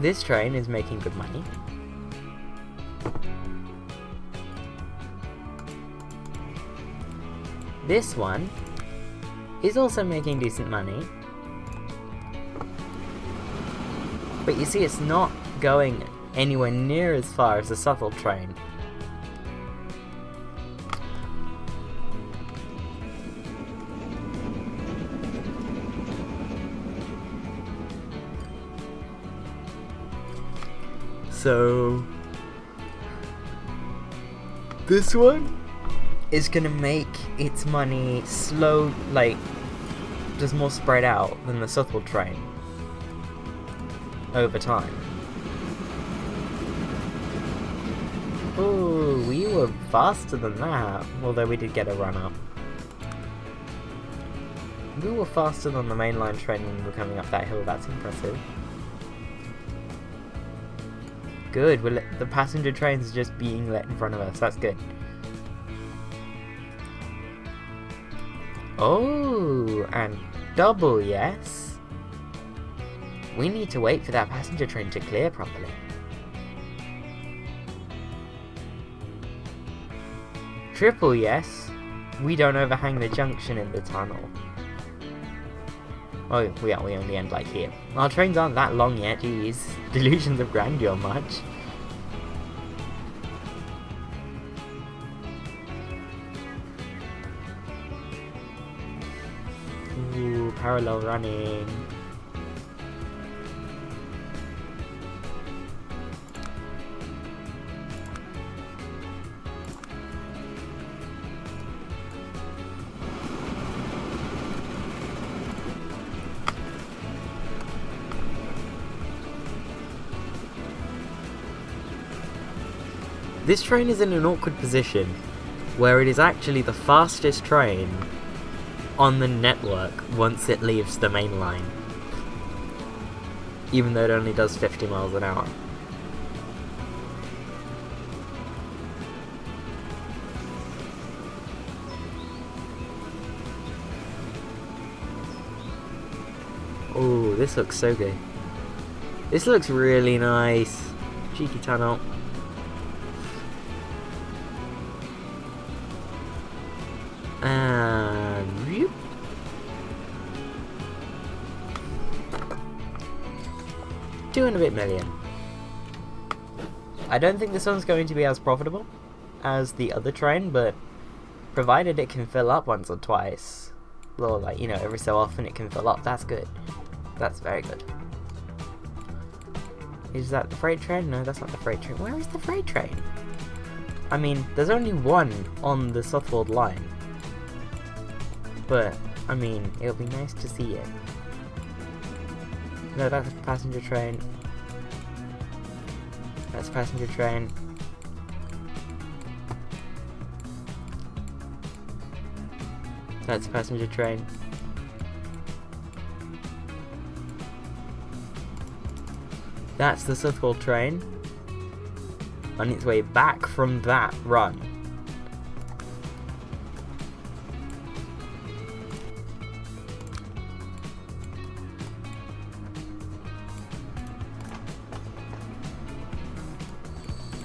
This train is making good money. This one is also making decent money. But you see, it's not going anywhere near as far as the Southwold train. So this one is gonna make its money slow, like just more spread out than the Southwold train over time. Ooh, we were faster than that, although we did get a run up. We were faster than the mainline train when we were coming up that hill. That's impressive. Good, the passenger trains are just being let in front of us. That's good. Oh, and double yes. We need to wait for that passenger train to clear properly. Triple yes. We don't overhang the junction in the tunnel. Oh, we only end like here. Our trains aren't that long yet, jeez. Delusions of grandeur much. Ooh, parallel running. This train is in an awkward position, where it is actually the fastest train on the network once it leaves the main line, even though it only does 50 miles an hour. Oh, this looks so good. This looks really nice. Cheeky tunnel. And whoop. $2 and a bit million. I don't think this one's going to be as profitable as the other train, but provided it can fill up once or twice, or like, you know, every so often it can fill up, that's good. That's very good. Is that the freight train? No, that's not the freight train. Where is the freight train? I mean, there's only one on the Southwold line. But, I mean, it'll be nice to see it. No, that's a passenger train. That's a passenger train. That's a passenger train. That's the Southwold train on its way back from that run.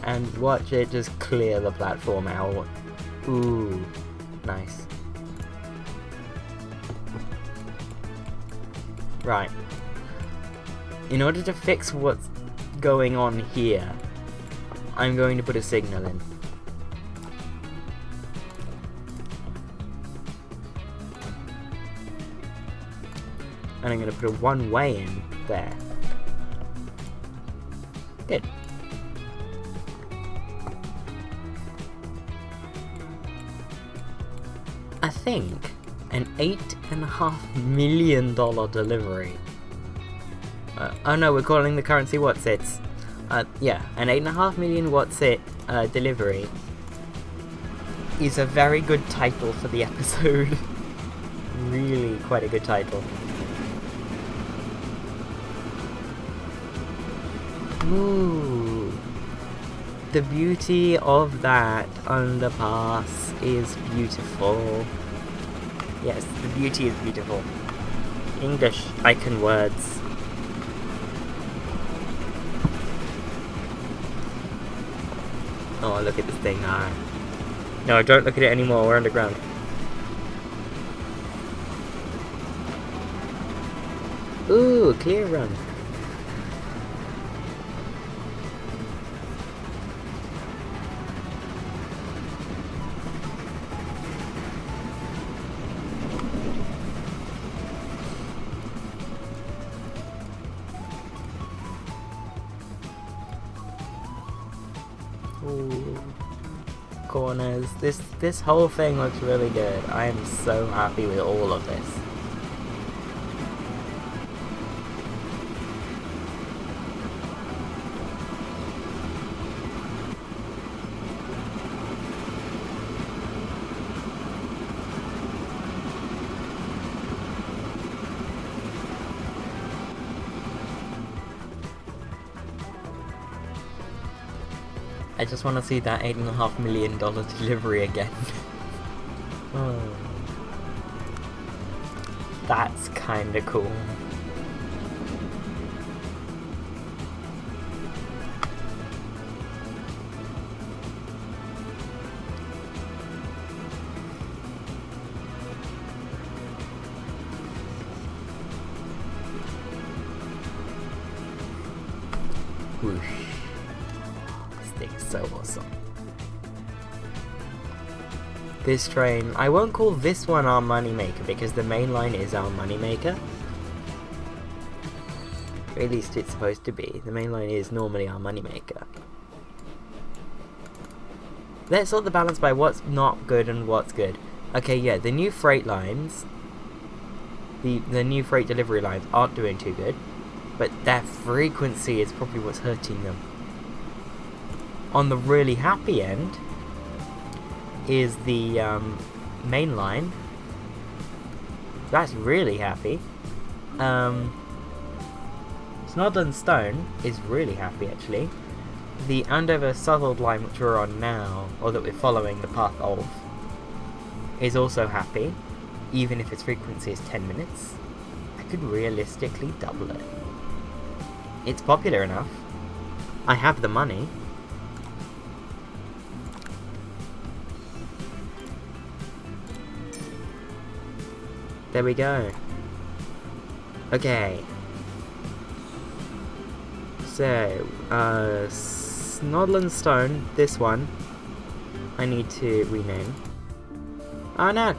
And watch it just clear the platform out. Ooh, nice. Right. In order to fix what's going on here, I'm going to put a signal in. And I'm going to put a one-way in there. Good. I think an $8.5 million delivery. Oh no, we're calling the currency Watsits. Yeah, an 8.5 million Watsit delivery is a very good title for the episode. Really quite a good title. Ooh. The beauty of that underpass is beautiful. Yes, the beauty is beautiful. English icon words. Oh, look at this thing. No, don't look at it anymore. We're underground. Ooh, clear run. Ooh. Corners. This whole thing looks really good. I am so happy with all of this. I just want to see that $8.5 million delivery again. Oh. That's kinda cool. Whoosh. So awesome. This train, I won't call this one our moneymaker because the main line is our moneymaker. Or at least it's supposed to be. The main line is normally our moneymaker. Let's sort the balance by what's not good and what's good. Okay, yeah, the new freight lines, the new freight delivery lines aren't doing too good, but their frequency is probably what's hurting them. On the really happy end is the main line. That's really happy. Snodland Stone is really happy actually. The Andover Southwold line, which we're on now, or that we're following the path of, is also happy, even if its frequency is 10 minutes. I could realistically double it. It's popular enough. I have the money. There we go. Okay. So, Snodland Stone, this one, I need to rename. Oh no!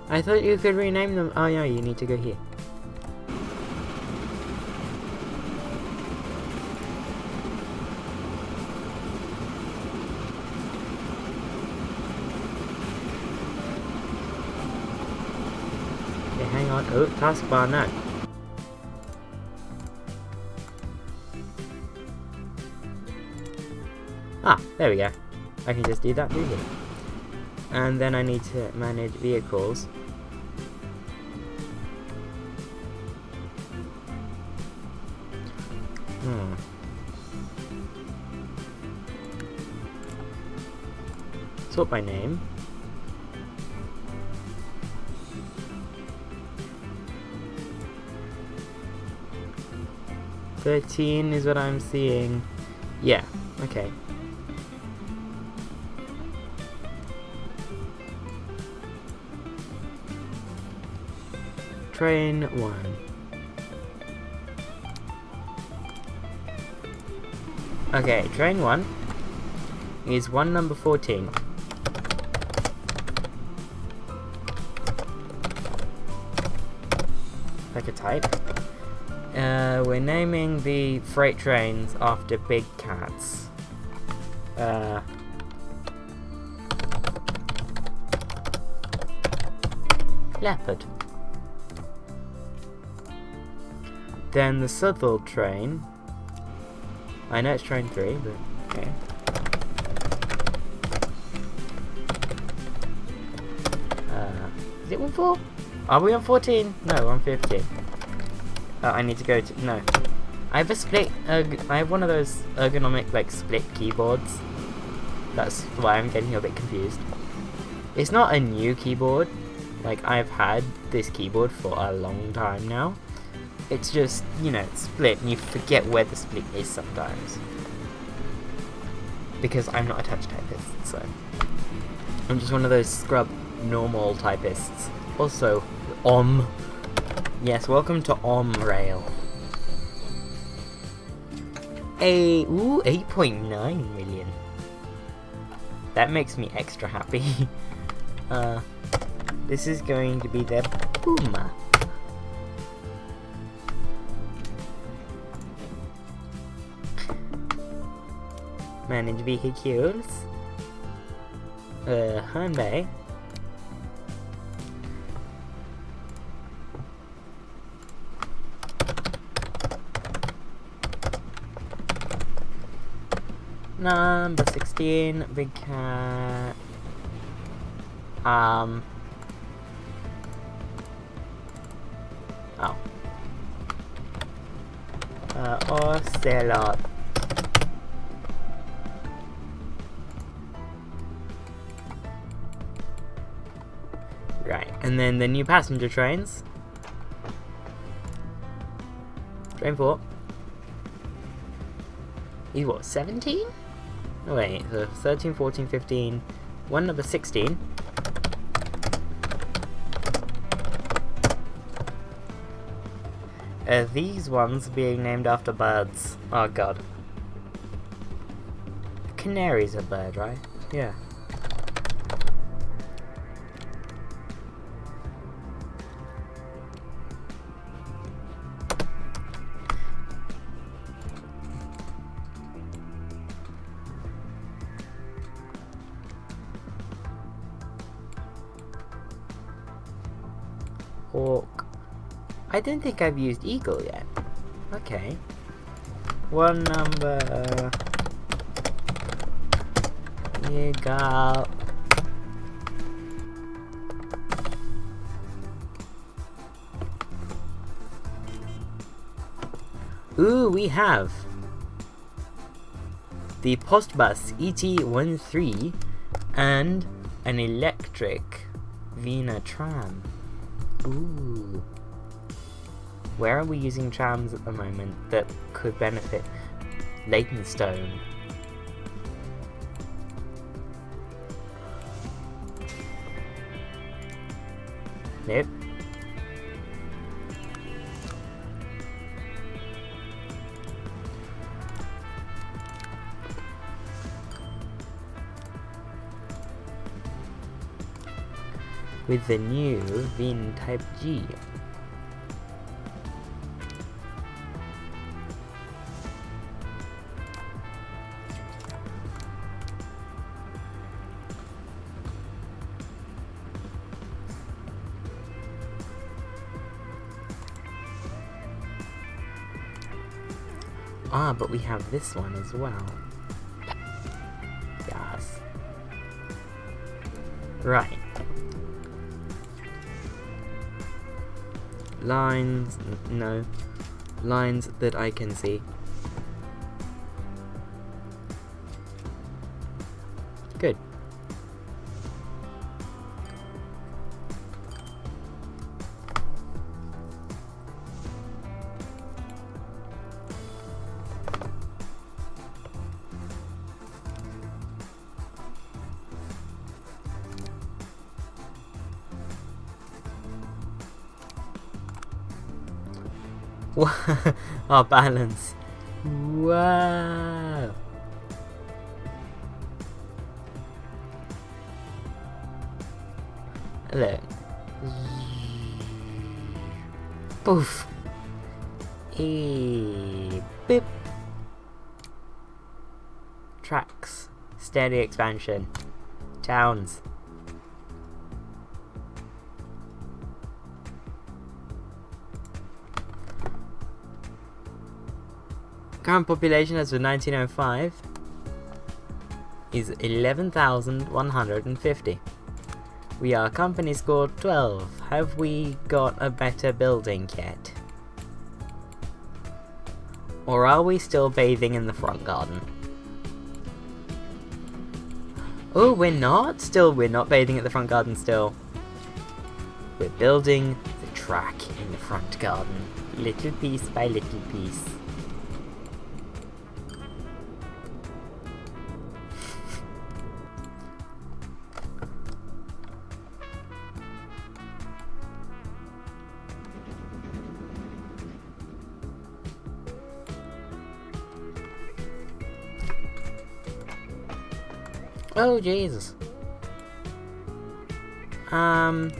I thought you could rename them. Oh yeah, you need to go here. Hang on. Oh, taskbar now. Ah, there we go. I can just do that through here. And then I need to manage vehicles. Sort by name. $13 is what I'm seeing. Yeah, okay. train 1. Okay, train 1 is one number 14. Pick a type. We're naming the freight trains after big cats. Leopard. Then the Southall train. I know it's train 3, but okay. Is it 1-4? Are we on 14? No, we're on 15. I need to go to... No. I have a split... I have one of those ergonomic, like, split keyboards. That's why I'm getting a bit confused. It's not a new keyboard. Like, I've had this keyboard for a long time now. It's just, you know, split, and you forget where the split is sometimes. Because I'm not a touch typist, so... I'm just one of those scrub normal typists. Also, Yes, welcome to Rail. 8.9 million. That makes me extra happy. This is going to be the Puma. Managed vehicles. Hyundai. Number 16, big cat. Oh. Ocelot. Right, and then the new passenger trains. Train 4. He's what, 17? Oh, wait, so 13, 14, 15. One number 16. These ones being named after birds. Oh god. Canary's a bird, right? Yeah. Hawk. I don't think I've used eagle yet. Okay. One number... Eagle. Ooh, we have the Postbus ET13 and an electric Vina tram. Ooh. Where are we using trams at the moment that could benefit Leytonstone? Nope. With the new Vin Type G. Ah, but we have this one as well. Yes. Right. Lines, no. Lines that I can see. Good. Our balance. Wow. Look. Poof. Beep. Tracks. Steady expansion. Towns. Current population as of 1905 is 11,150. We are company score 12. Have we got a better building yet? Or are we still bathing in the front garden? Oh, we're not? We're not bathing at the front garden still. We're building the track in the front garden. Little piece by little piece. Oh, Jesus. Yeah,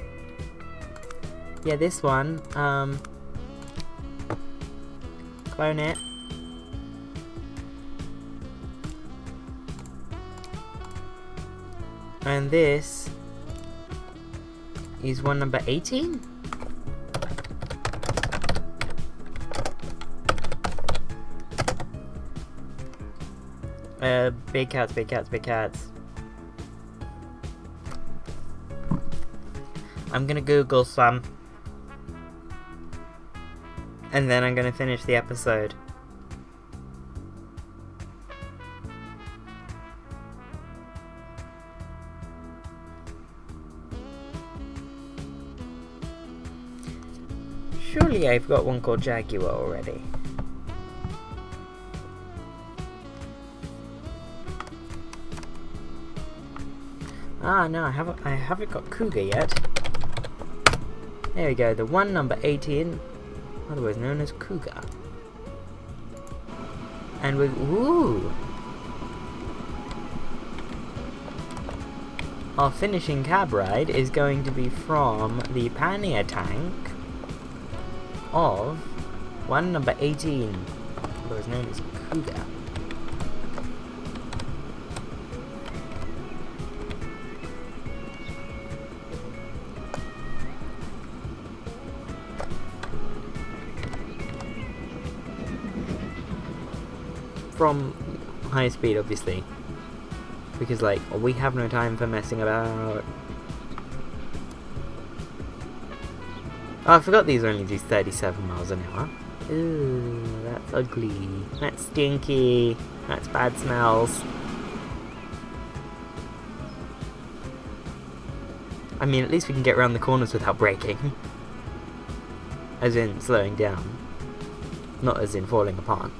this one, clone it. And this is one number 18? Big cats, big cats, big cats. I'm gonna Google some. And then I'm gonna finish the episode. Surely I've got one called Jaguar already. Ah, no, I haven't got Cougar yet. There we go, the one number 18, otherwise known as Cougar. And we, ooh! Our finishing cab ride is going to be from the pannier tank of one number 18, otherwise known as Cougar. From high speed, obviously, because like we have no time for messing about. Oh, I forgot these only do 37 miles an hour. Ooh, that's ugly. That's stinky. That's bad smells. I mean, at least we can get around the corners without braking. As in slowing down, not as in falling apart.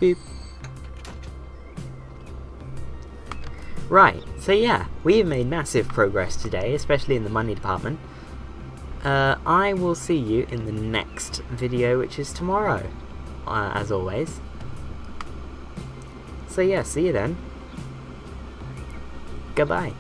Boop. Right, so yeah, we have made massive progress today, especially in the money department. I will see you in the next video, which is tomorrow, as always. So yeah, see you then. Goodbye.